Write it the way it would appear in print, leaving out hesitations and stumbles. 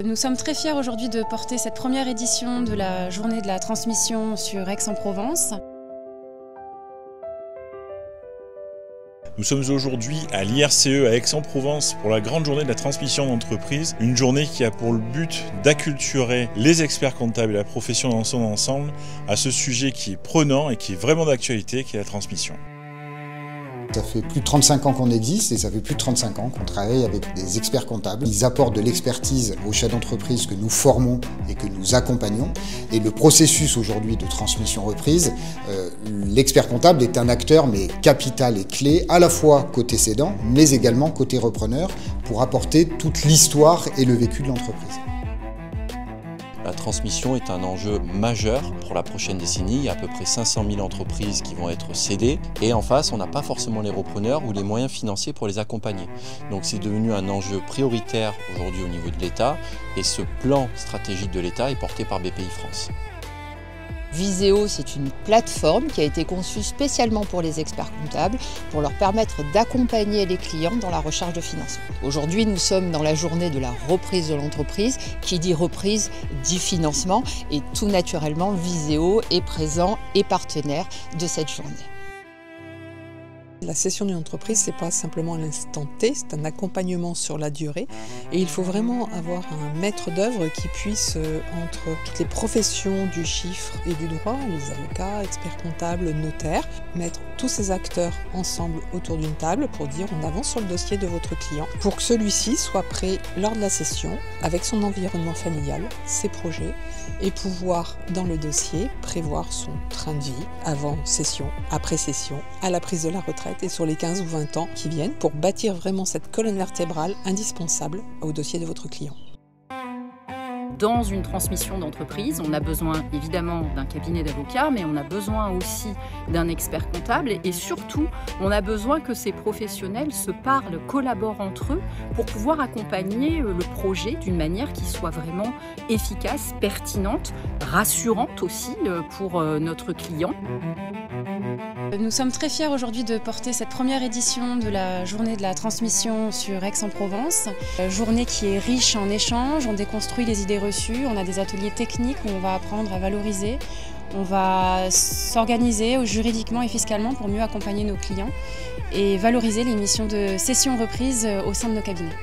Nous sommes très fiers aujourd'hui de porter cette première édition de la journée de la transmission sur Aix-en-Provence. Nous sommes aujourd'hui à l'IRCE à Aix-en-Provence pour la grande journée de la transmission d'entreprise. Une journée qui a pour le but d'acculturer les experts comptables et la profession dans son ensemble à ce sujet qui est prenant et qui est vraiment d'actualité, qui est la transmission. Ça fait plus de 35 ans qu'on existe et ça fait plus de 35 ans qu'on travaille avec des experts comptables. Ils apportent de l'expertise aux chefs d'entreprise que nous formons et que nous accompagnons. Et le processus aujourd'hui de transmission reprise, l'expert comptable est un acteur mais capital et clé à la fois côté cédant mais également côté repreneur pour apporter toute l'histoire et le vécu de l'entreprise. La transmission est un enjeu majeur pour la prochaine décennie. Il y a à peu près 500 000 entreprises qui vont être cédées. Et en face, on n'a pas forcément les repreneurs ou les moyens financiers pour les accompagner. Donc c'est devenu un enjeu prioritaire aujourd'hui au niveau de l'État. Et ce plan stratégique de l'État est porté par BPI France. Viséo, c'est une plateforme qui a été conçue spécialement pour les experts comptables, pour leur permettre d'accompagner les clients dans la recherche de financement. Aujourd'hui, nous sommes dans la journée de la reprise de l'entreprise. Qui dit reprise, dit financement. Et tout naturellement, Viséo est présent et partenaire de cette journée. La cession d'une entreprise, ce n'est pas simplement à l'instant T, c'est un accompagnement sur la durée. Et il faut vraiment avoir un maître d'œuvre qui puisse, entre toutes les professions du chiffre et du droit, les avocats, experts comptables, notaires, mettre tous ces acteurs ensemble autour d'une table pour dire on avance sur le dossier de votre client pour que celui-ci soit prêt lors de la cession avec son environnement familial, ses projets et pouvoir dans le dossier prévoir son train de vie avant cession, après cession, à la prise de la retraite et sur les 15 ou 20 ans qui viennent pour bâtir vraiment cette colonne vertébrale indispensable au dossier de votre client. Dans une transmission d'entreprise, on a besoin évidemment d'un cabinet d'avocats, mais on a besoin aussi d'un expert comptable et surtout, on a besoin que ces professionnels se parlent, collaborent entre eux pour pouvoir accompagner le projet d'une manière qui soit vraiment efficace, pertinente, rassurante aussi pour notre client. Nous sommes très fiers aujourd'hui de porter cette première édition de la journée de la transmission sur Aix-en-Provence. Journée qui est riche en échanges, on déconstruit les idées reçues, on a des ateliers techniques où on va apprendre à valoriser, on va s'organiser juridiquement et fiscalement pour mieux accompagner nos clients et valoriser les missions de cession-reprise au sein de nos cabinets.